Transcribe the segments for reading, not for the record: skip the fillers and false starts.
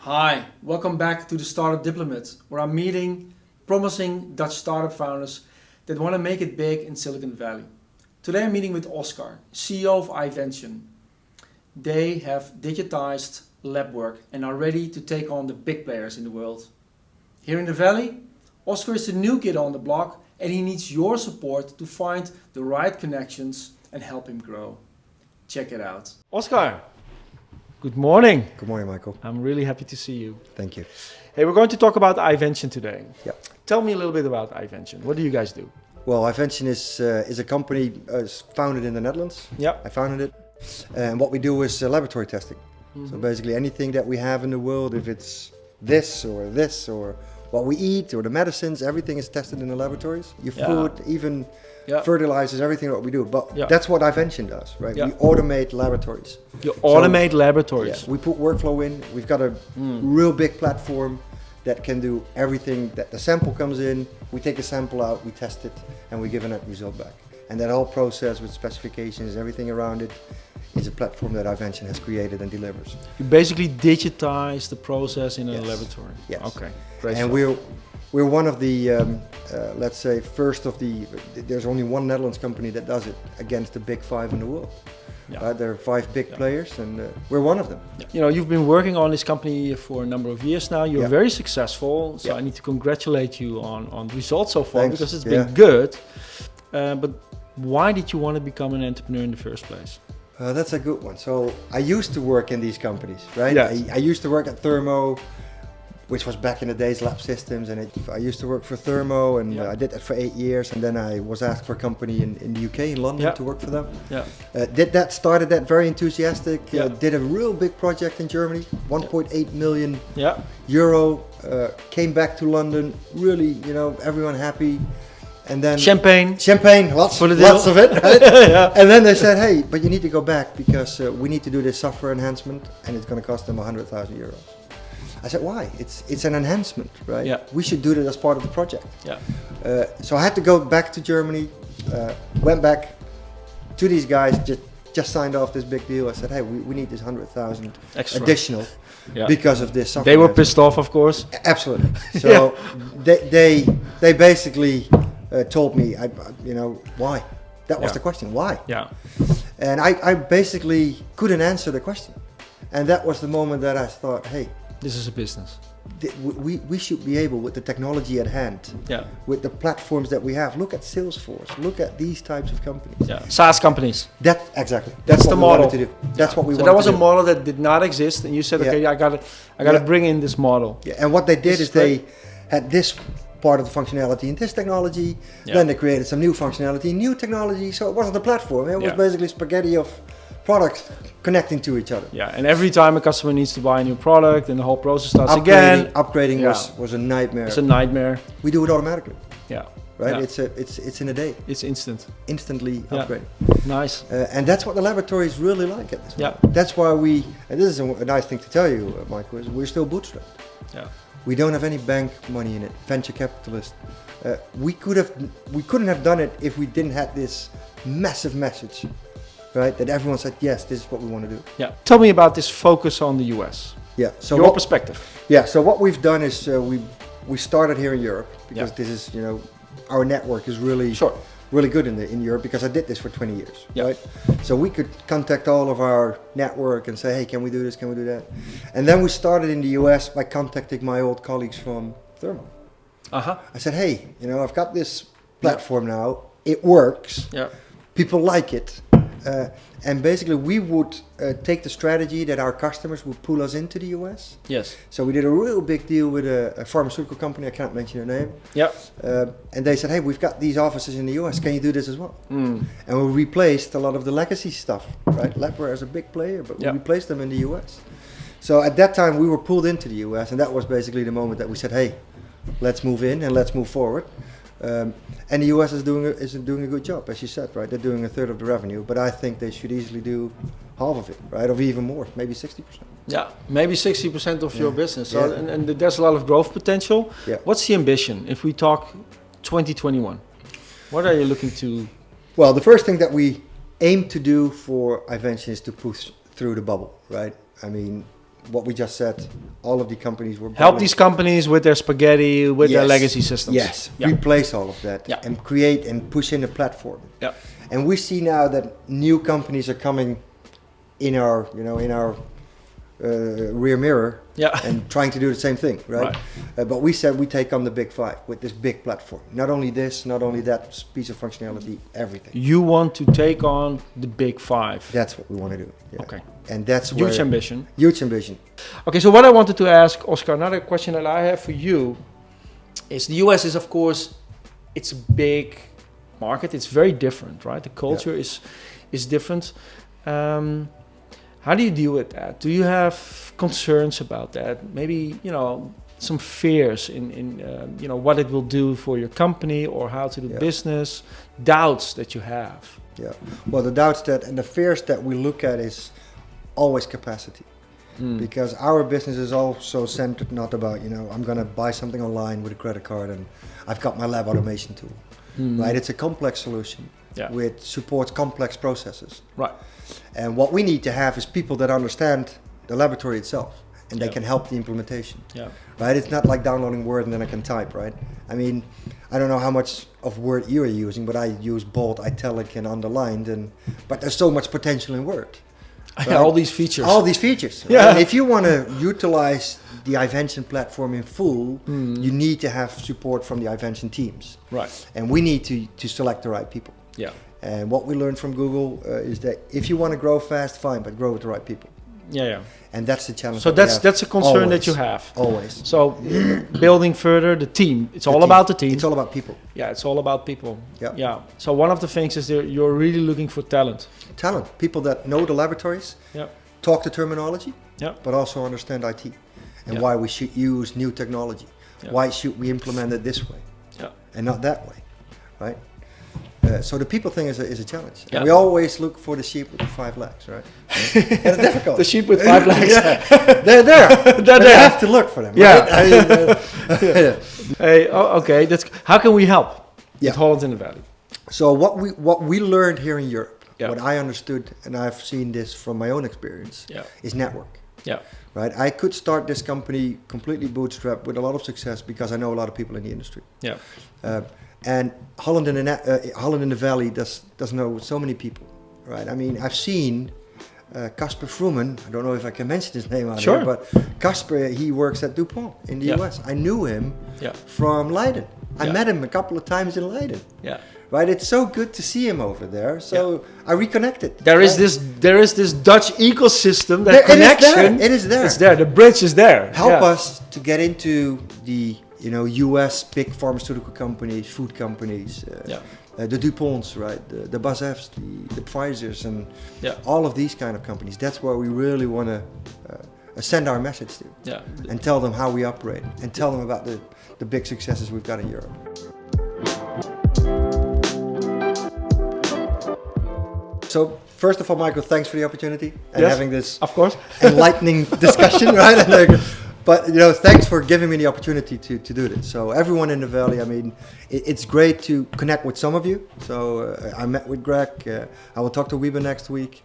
Hi, welcome back to the Startup Diplomat, where I'm meeting promising Dutch startup founders that want to make it big in Silicon Valley. Today I'm meeting with Oscar, CEO of iVention. They have digitized lab work and are ready to take on the big players in the world. Here in the Valley, Oscar is the new kid on the block and he needs your support to find the right connections and help him grow. Check it out. Oscar, good morning. Good morning, Michael. I'm really happy to see you. Thank you. Hey, we're going to talk about iVention today. Yeah. Tell me a little bit about iVention. What do you guys do? Well, iVention is a company founded in the Netherlands. Yeah. I founded it. And what we do is laboratory testing. Mm-hmm. So basically anything that we have in the world, if it's this or what we eat or the medicines, everything is tested in the laboratories. Your food, even fertilizers, everything what we do. But that's what iVention does, right? Yeah. We automate laboratories. You automate laboratories. Yeah, we put workflow in. We've got a real big platform that can do everything. That the sample comes in, we take the sample out, we test it, and we give a net result back. And that whole process with specifications, everything around it, is a platform that iVention has created and delivers. You basically digitize the process in a laboratory. Yes. Okay. Great. And we're one of the, let's say, first of the. There's only one Netherlands company that does it against the big five in the world. Yeah. There are five big players, and we're one of them. Yeah. You know, you've been working on this company for a number of years now. You're very successful, so I need to congratulate you on the results so far. Thanks. Because it's been good. But why did you want to become an entrepreneur in the first place? That's a good one. So I used to work in these companies, right? Yes. I used to work at Thermo, which was back in the days Lab Systems, and I used to work for Thermo, and I did that for 8 years, and then I was asked for a company in the UK, in London, to work for them. Yeah. Started that very enthusiastic, did a real big project in Germany, 1.8 million euro, came back to London, really, everyone happy. And then champagne, lots of it. Right? And then they said, "Hey, but you need to go back because we need to do this software enhancement, and it's going to cost them 100,000 euros." I said, "Why? It's an enhancement, right? Yeah. We should do that as part of the project." Yeah. So I had to go back to Germany. Went back to these guys. Just signed off this big deal. I said, "Hey, we need this 100,000 additional because of this software." They were pissed off, of course. Absolutely. So they basically. Told me, why? That was the question, why? Yeah. And I basically couldn't answer the question. And that was the moment that I thought, hey, this is a business. We should be able, with the technology at hand, with the platforms that we have, look at Salesforce, look at these types of companies. Yeah. SaaS companies. Exactly. That's the model to do. That's what we wanted to do. So that was a model that did not exist, and you said, okay, I got to bring in this model. Yeah. And what they did is they had this part of the functionality in this technology, then they created some new functionality, new technology, so it wasn't a platform, it was basically spaghetti of products connecting to each other. Yeah, and every time a customer needs to buy a new product and the whole process starts Upgrading was a nightmare. It's a nightmare. We do it automatically. Yeah. Right? Yeah. It's in a day. It's instant. Instantly upgrading. Nice. And that's what the laboratories really like at this moment. That's why and this is a nice thing to tell you, Michael, is we're still bootstrapped. Yeah. We don't have any bank money in it, venture capitalist. We couldn't have done it if we didn't have this massive message, right? That everyone said, yes, this is what we want to do. Yeah. Tell me about this focus on the US. Yeah. So your perspective. Yeah. So what we've done is we started here in Europe because this is our network is really good in Europe because I did this for 20 years, right? So we could contact all of our network and say, hey, can we do this? Can we do that? And then we started in the US by contacting my old colleagues from Thermo. I said, hey, I've got this platform now. It works. Yeah. People like it. And basically we would take the strategy that our customers would pull us into the US. Yes. So we did a real big deal with a pharmaceutical company, I can't mention their name. Yeah. And they said, hey, we've got these offices in the US, can you do this as well? And we replaced a lot of the legacy stuff, right? Labware is a big player, but we replaced them in the US. So at that time we were pulled into the US, and that was basically the moment that we said, hey, let's move in and let's move forward. And the US is doing a good job, as you said, right? They're doing a third of the revenue, but I think they should easily do half of it, right? Or even more, maybe 60%. Yeah, maybe 60% of your business. So, and there's a lot of growth potential. Yeah. What's the ambition if we talk 2021? What are you looking to? Well, the first thing that we aim to do for iVention is to push through the bubble, right? I mean, what we just said, all of the companies were help these companies with their spaghetti, with their legacy systems. Yes, replace all of that and create and push in a platform. Yeah. And we see now that new companies are coming in our, rear mirror and trying to do the same thing, right? But we said we take on the big five with this big platform. Not only this, not only that piece of functionality, everything. You want to take on the big five. That's what we want to do. Yeah. Okay. And that's huge ambition. Huge ambition. Okay, so what I wanted to ask, Oscar, another question that I have for you is the US is, of course, it's a big market. It's very different, right? The culture is different. How do you deal with that? Do you have concerns about that? Maybe, some fears in what it will do for your company or how to do business, doubts that you have. Yeah. Well, the doubts and the fears that we look at is always capacity. Because our business is also centered not about, I'm going to buy something online with a credit card and I've got my lab automation tool, right? It's a complex solution which supports complex processes. Right. And what we need to have is people that understand the laboratory itself and they can help the implementation. Yeah. Right? It's not like downloading Word and then I can type, right? I mean, I don't know how much of Word you are using, but I use bold, italic and underlined, but there's so much potential in Word. Right? All these features. All these features. Right? Yeah. And if you want to utilize the iVention platform in full, you need to have support from the iVention teams. Right. And we need to select the right people. Yeah. And what we learned from Google is that if you want to grow fast, fine, but grow with the right people. Yeah. And that's the challenge. So that's a concern that you have. Always. So building further the team. It's all about the team. It's all about people. Yeah, it's all about people. Yeah. So one of the things is that you're really looking for talent. People that know the laboratories, talk the terminology, but also understand IT and why we should use new technology. Why should we implement it this way and not that way, right? So the people thing is a challenge. Yeah. And we always look for the sheep with the 5 legs, right? It's difficult. The sheep with 5 legs. They're there. They have to look for them. Right? Hey, okay. How can we help with Holland in the Valley? So what we learned here in Europe, what I understood, and I've seen this from my own experience, is network. Yeah. Right. I could start this company completely bootstrapped with a lot of success because I know a lot of people in the industry. Yeah. And Holland in the Valley does know so many people, right? I mean, I've seen Casper Fruman. I don't know if I can mention his name out here, but Casper, he works at DuPont in the US. I knew him from Leiden. I met him a couple of times in Leiden. Yeah. Right, it's so good to see him over there. So I reconnected. There is this Dutch ecosystem. That connection. It is there. It's there. The bridge is there. Help us to get into the US big pharmaceutical companies, food companies, the DuPonts, right, the BASFs, the Pfizers, and all of these kind of companies. That's where we really want to send our message to, and tell them how we operate, and tell them about the big successes we've got in Europe. So first of all, Michael, thanks for the opportunity and having this, of course, enlightening discussion, right? But thanks for giving me the opportunity to do this. So everyone in the Valley, I mean, it's great to connect with some of you. So I met with Greg. I will talk to Wiebe next week.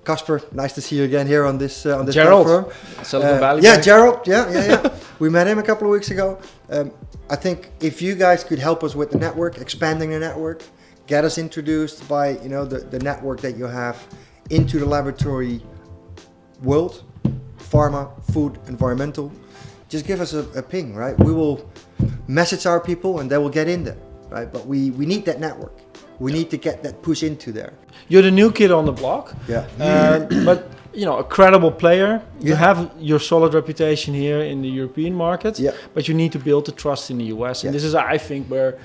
Casper, nice to see you again here on this Gerald, platform. Silicon Valley. Yeah, Gerald. Yeah. We met him a couple of weeks ago. I think if you guys could help us with the network, expanding the network, get us introduced by the network that you have into the laboratory world, pharma, food, environmental, just give us a ping, right? We will message our people and they will get in there, right? But we need that network. We need to get that push into there. You're the new kid on the block, but a credible player. You have your solid reputation here in the European market, but you need to build the trust in the US. And this is, I think, where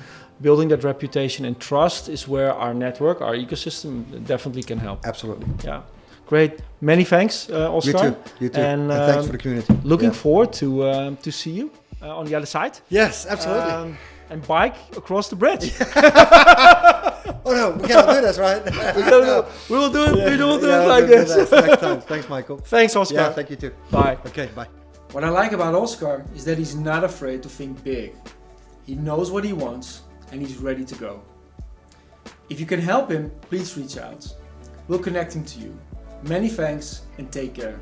building that reputation and trust is where our network, our ecosystem definitely can help. Absolutely. Yeah. Great. Many thanks, Oscar. You too. And thanks for the community. Looking forward to see you on the other side. Yes, absolutely. And bike across the bridge. Oh no, we cannot do this, right? We will do it. We will do it like this. Next time. Thanks, Michael. Thanks, Oscar. Yeah, thank you too. Bye. Okay, bye. What I like about Oscar is that he's not afraid to think big. He knows what he wants and he's ready to go. If you can help him, please reach out. We'll connect him to you. Many thanks and take care.